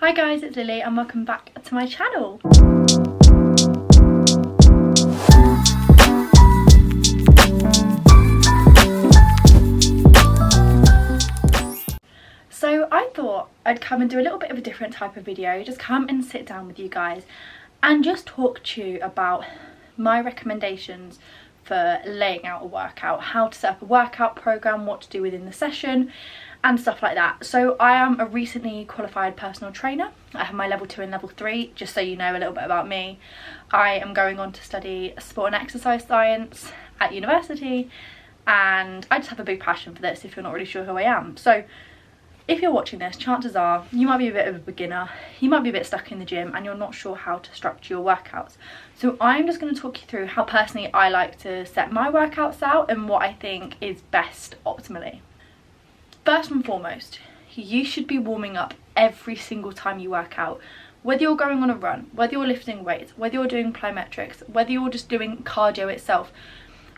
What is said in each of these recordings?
Hi guys, it's Lily and welcome back to my channel. So I thought I'd come and do a little bit of a different type of video, just come and sit down with you guys and just talk to you about my recommendations for laying out a workout, how to set up a workout program, what to do within the session and stuff like that. So I am a recently qualified personal trainer. I have my level 2 and level 3, just so you know a little bit about me. I am going on to study sport and exercise science at university, and I just have a big passion for this if you're not really sure who I am. So if you're watching this, chances are you might be a bit of a beginner, you might be a bit stuck in the gym and you're not sure how to structure your workouts. So I'm just going to talk you through how personally I like to set my workouts out and what I think is best optimally. First and foremost, you should be warming up every single time you work out. Whether you're going on a run, whether you're lifting weights, whether you're doing plyometrics, whether you're just doing cardio itself,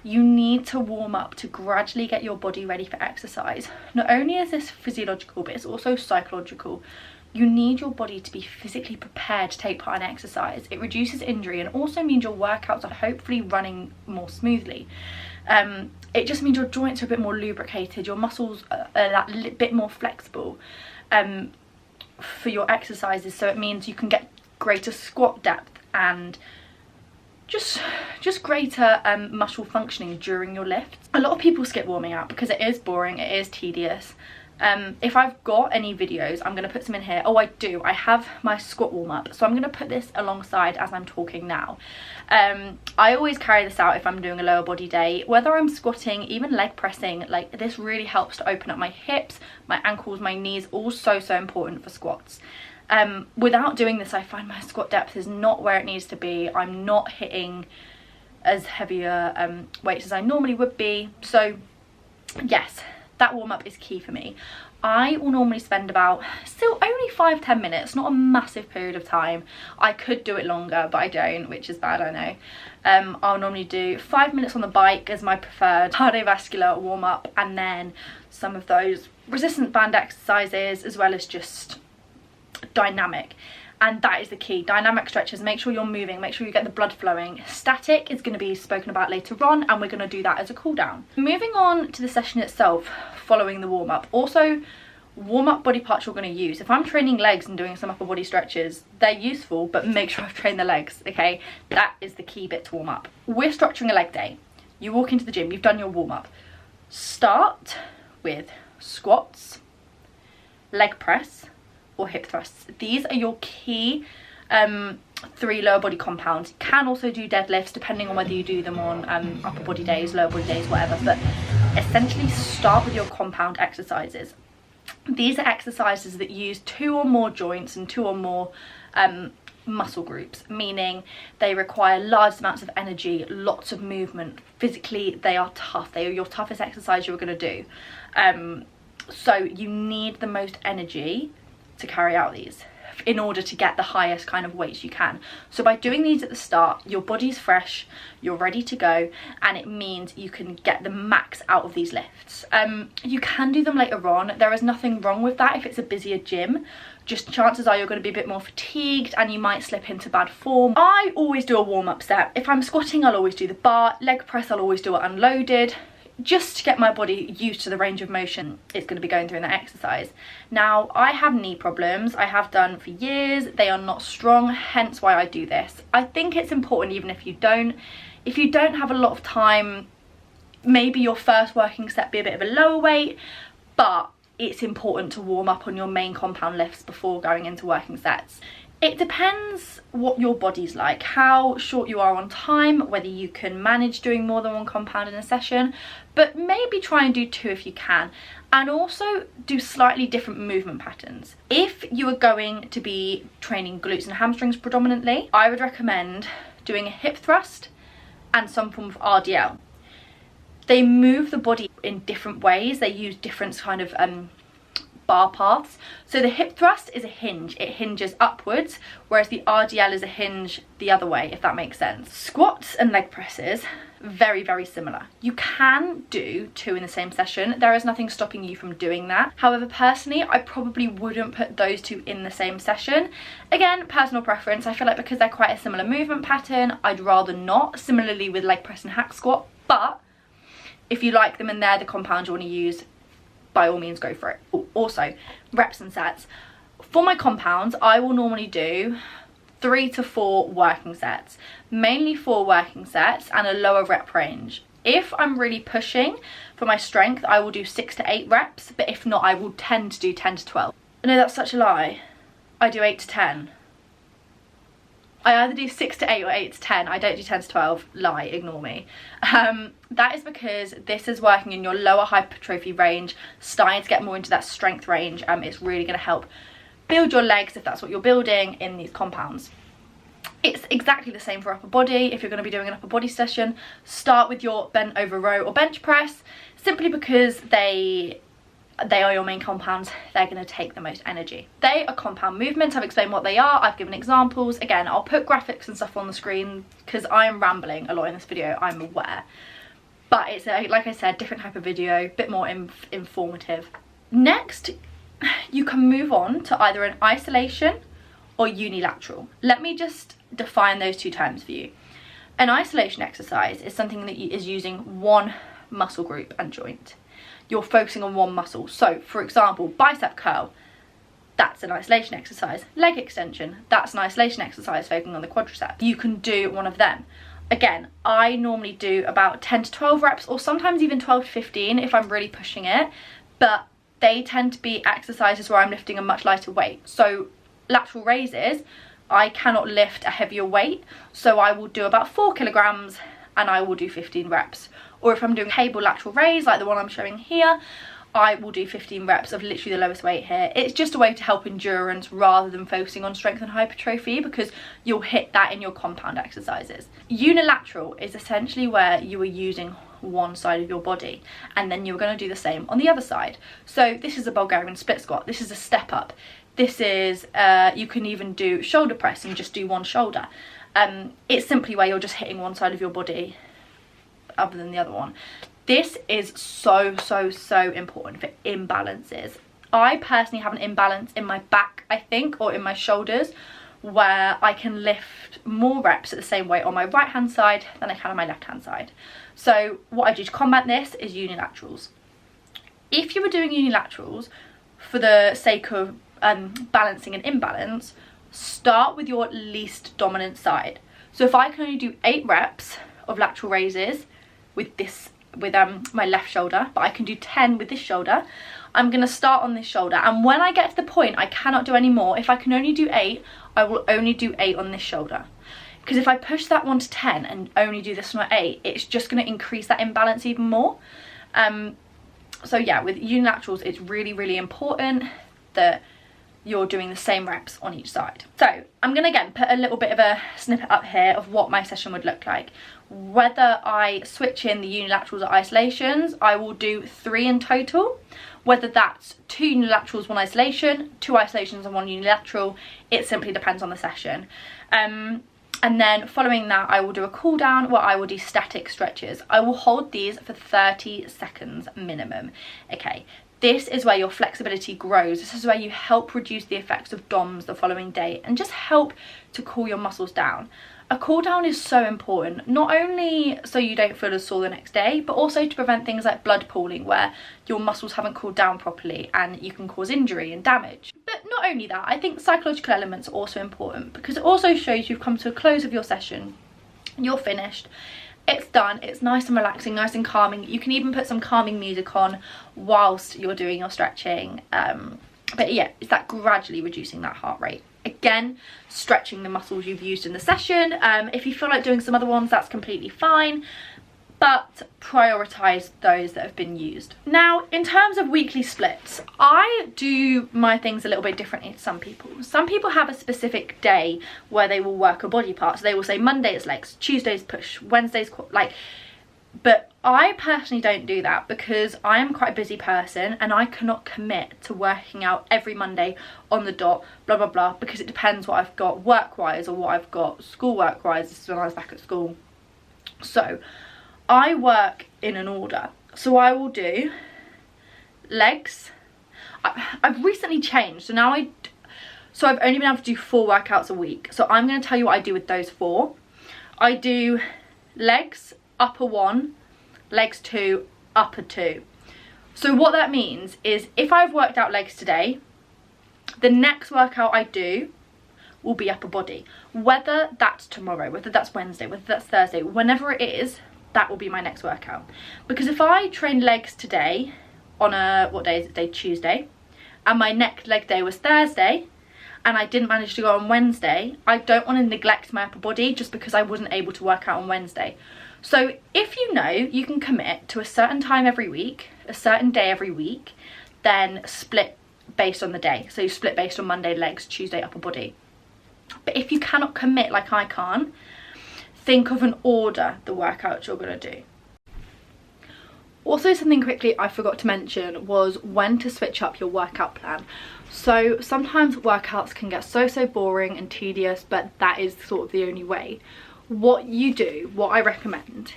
you need to warm up to gradually get your body ready for exercise. Not only is this physiological, but it's also psychological. You need your body to be physically prepared to take part in exercise. It reduces injury and also means your workouts are hopefully running more smoothly. It just means your joints are a bit more lubricated, your muscles are a bit more flexible for your exercises, so it means you can get greater squat depth and just greater muscle functioning during your lifts. A lot of people skip warming up because it is boring, it is tedious. If I've got any videos, I'm going to put some in here. Oh, I do. I have my squat warm up, so I'm going to put this alongside as I'm talking now. I always carry this out if I'm doing a lower body day, whether I'm squatting, even leg pressing. Like, this really helps to open up my hips, my ankles, my knees, all so important for squats. Without doing this, I find my squat depth is not where it needs to be. I'm not hitting as heavier weights as I normally would be. So yes, that warm-up is key for me. I will normally spend about, still only 5-10 minutes, not a massive period of time. I could do it longer, but I don't, which is bad, I know. I'll normally do 5 minutes on the bike as my preferred cardiovascular warm-up, and then some of those resistance band exercises, as well as just dynamic. And that is the key. Dynamic stretches, make sure you're moving, make sure you get the blood flowing. Static is going to be spoken about later on, and we're going to do that as a cool down. Moving on to the session itself, following the warm-up. Also, warm-up body parts you're going to use. If I'm training legs and doing some upper body stretches, they're useful, but make sure I've trained the legs, okay? That is the key bit to warm up. We're structuring a leg day. You walk into the gym, you've done your warm-up. Start with squats, leg press, or hip thrusts. These are your key 3 lower body compounds. You can also do deadlifts depending on whether you do them on upper body days, lower body days, whatever, but essentially start with your compound exercises. These are exercises that use 2 or more joints and 2 or more muscle groups, meaning they require large amounts of energy, lots of movement. Physically, they are tough. They are your toughest exercise you're going to do. So you need the most energy to carry out these in order to get the highest kind of weights you can. So by doing these at the start, your body's fresh, you're ready to go, and it means you can get the max out of these lifts. You can do them later on. There is nothing wrong with that if it's a busier gym. Just chances are you're going to be a bit more fatigued and you might slip into bad form. I always do a warm-up set. If I'm squatting, I'll always do the bar. Leg press, I'll always do it unloaded, just to get my body used to the range of motion it's going to be going through in that exercise. Now, I have knee problems. I have done for years. They are not strong, hence why I do this. I think it's important even if you don't. If you don't have a lot of time, maybe your first working set be a bit of a lower weight, but it's important to warm up on your main compound lifts before going into working sets. It depends what your body's like, how short you are on time, whether you can manage doing more than 1 compound in a session, but maybe try and do 2 if you can, and also do slightly different movement patterns. If you are going to be training glutes and hamstrings predominantly, I would recommend doing a hip thrust and some form of RDL. They move the body in different ways, they use different kind of bar paths. So the hip thrust is a hinge, it hinges upwards, whereas the RDL is a hinge the other way, if that makes sense. Squats and leg presses, very, very similar. You can do 2 in the same session. There is nothing stopping you from doing that. However, personally, I probably wouldn't put those 2 in the same session. Again, personal preference. I feel like because they're quite a similar movement pattern, I'd rather not. Similarly with leg press and hack squat, but if you like them and they're the compound you want to use, by all means go for it. Also, reps and sets. For my compounds, I will normally do 3 to 4 working sets, mainly 4 working sets and a lower rep range. If I'm really pushing for my strength, I will do 6 to 8 reps, but if not, I will tend to do 10 to 12. I know that's such a lie. I do 8 to 10. I either do 6 to 8 or 8 to 10. I don't do 10 to 12. Lie, ignore me. That is because this is working in your lower hypertrophy range, starting to get more into that strength range. It's really going to help build your legs if that's what you're building in these compounds. It's exactly the same for upper body. If you're going to be doing an upper body session, start with your bent over row or bench press, simply because they are your main compounds. They're going to take the most energy. They are compound movements. I've explained what they are. I've given examples. Again, I'll put graphics and stuff on the screen because I am rambling a lot in this video, I'm aware. But it's, like I said, different type of video, a bit more informative. Next, you can move on to either an isolation or unilateral. Let me just define those 2 terms for you. An isolation exercise is something that is using one muscle group and joint. You're focusing on one muscle. So, for example, bicep curl, that's an isolation exercise. Leg extension, that's an isolation exercise focusing on the quadriceps. You can do one of them. Again, I normally do about 10 to 12 reps, or sometimes even 12 to 15 if I'm really pushing it, but they tend to be exercises where I'm lifting a much lighter weight. So lateral raises, I cannot lift a heavier weight, so I will do about 4 kilograms and I will do 15 reps. Or if I'm doing cable lateral raise like the one I'm showing here, I will do 15 reps of literally the lowest weight here. It's just a way to help endurance rather than focusing on strength and hypertrophy, because you'll hit that in your compound exercises. Unilateral is essentially where you are using one side of your body and then you're going to do the same on the other side. So this is a Bulgarian split squat. This is a step up. This is, you can even do shoulder press and just do one shoulder. It's simply where you're just hitting one side of your body other than the other one. This is so important for imbalances. I personally have an imbalance in my back, I think, or in my shoulders, where I can lift more reps at the same weight on my right hand side than I can on my left hand side. So what I do to combat this is unilaterals. If you were doing unilaterals for the sake of balancing an imbalance, start with your least dominant side. So if I can only do 8 reps of lateral raises with my left shoulder, but I can do 10 with this shoulder, I'm going to start on this shoulder, and when I get to the point I cannot do any more, if I can only do 8, I will only do 8 on this shoulder. Because if I push that one to 10 and only do this one at 8, it's just going to increase that imbalance even more. So yeah, with unilaterals it's really important that you're doing the same reps on each side. So I'm going to again put a little bit of a snippet up here of what my session would look like. Whether I switch in the unilaterals or isolations, I will do 3 in total. Whether that's 2 unilaterals, 1 isolation, 2 isolations and 1 unilateral, it simply depends on the session. And then following that, I will do a cool down where I will do static stretches. I will hold these for 30 seconds minimum. Okay, this is where your flexibility grows. This is where you help reduce the effects of DOMs the following day and just help to cool your muscles down. A cool down is so important, not only so you don't feel as sore the next day, but also to prevent things like blood pooling where your muscles haven't cooled down properly and you can cause injury and damage. But not only that, I think psychological elements are also important, because it also shows you've come to a close of your session, you're finished, it's done, it's nice and relaxing, nice and calming. You can even put some calming music on whilst you're doing your stretching. But yeah, it's that gradually reducing that heart rate. Again, stretching the muscles you've used in the session. If you feel like doing some other ones, that's completely fine, but prioritize those that have been used. Now, in terms of weekly splits, I do my things a little bit differently to some people. Some people have a specific day where they will work a body part. So they will say Monday is legs, Tuesday's push, Wednesday's like, But I personally don't do that because I am quite a busy person and I cannot commit to working out every Monday on the dot, blah blah blah, because it depends what I've got work wise or what I've got school work wise. This is when I was back at school. So I work in an order. So I will do legs. I've recently changed, so now I've only been able to do 4 workouts a week. So I'm going to tell you what I do with those 4. I do legs, upper 1, legs 2, upper 2. So what that means is if I've worked out legs today, the next workout I do will be upper body. Whether that's tomorrow, whether that's Wednesday, whether that's Thursday, whenever it is, that will be my next workout. Because if I train legs today on what day is it today? Tuesday, and my next leg day was Thursday, and I didn't manage to go on Wednesday, I don't want to neglect my upper body just because I wasn't able to work out on Wednesday. So if you know you can commit to a certain time every week, a certain day every week, then split based on the day. So you split based on Monday legs, Tuesday upper body. But if you cannot commit like I can, think of an order the workouts you're going to do. Also, something quickly I forgot to mention was when to switch up your workout plan. So sometimes workouts can get so boring and tedious, but that is sort of the only way. What you do, what I recommend,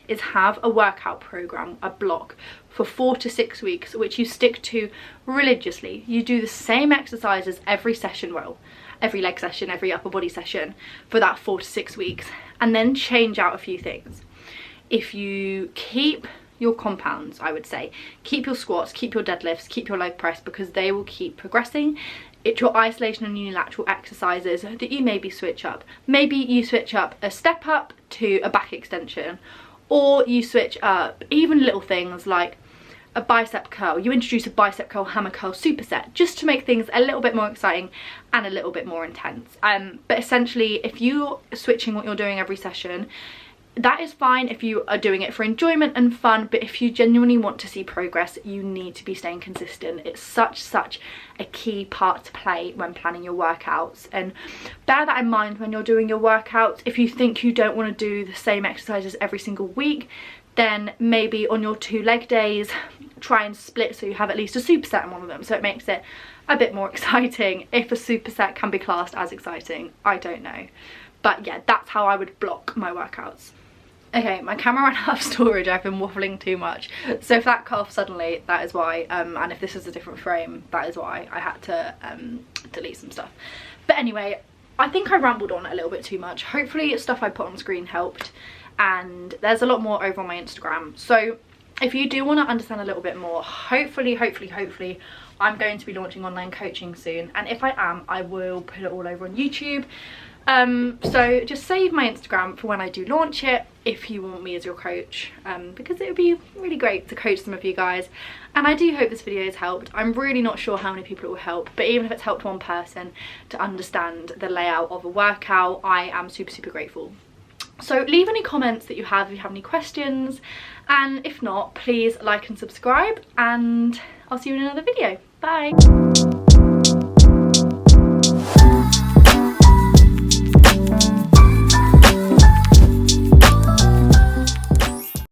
is have a workout program, a block for 4 to 6 weeks, which you stick to religiously. You do the same exercises every session, well, every leg session, every upper body session for that 4 to 6 weeks, and then change out a few things. If you keep your compounds, I would say, keep your squats, keep your deadlifts, keep your leg press, because they will keep progressing. It's your isolation and unilateral exercises that you maybe switch up. Maybe you switch up a step up to a back extension, or you switch up even little things like a bicep curl. You introduce a bicep curl, hammer curl superset, just to make things a little bit more exciting and a little bit more intense. But essentially, if you're switching what you're doing every session, that is fine if you are doing it for enjoyment and fun, but if you genuinely want to see progress, you need to be staying consistent. It's such a key part to play when planning your workouts, and bear that in mind when you're doing your workouts. If you think you don't want to do the same exercises every single week, then maybe on your 2 leg days, try and split so you have at least a superset in one of them, so it makes it a bit more exciting. If a superset can be classed as exciting, I don't know. But yeah, that's how I would block my workouts. Okay, my camera ran out of storage. I've been waffling too much, so if that cut off suddenly, that is why, and if this is a different frame, that is why I had to delete some stuff. But anyway, I think I rambled on a little bit too much. Hopefully stuff I put on screen helped, and there's a lot more over on my Instagram. So if you do want to understand a little bit more, hopefully I'm going to be launching online coaching soon, and if I am, I will put it all over on YouTube. So just save my Instagram for when I do launch it if you want me as your coach, because it would be really great to coach some of you guys, and I do hope this video has helped. I'm really not sure how many people it will help, but even if it's helped one person to understand the layout of a workout, I am super grateful. So leave any comments that you have if you have any questions, and if not, please like and subscribe, and I'll see you in another video. Bye.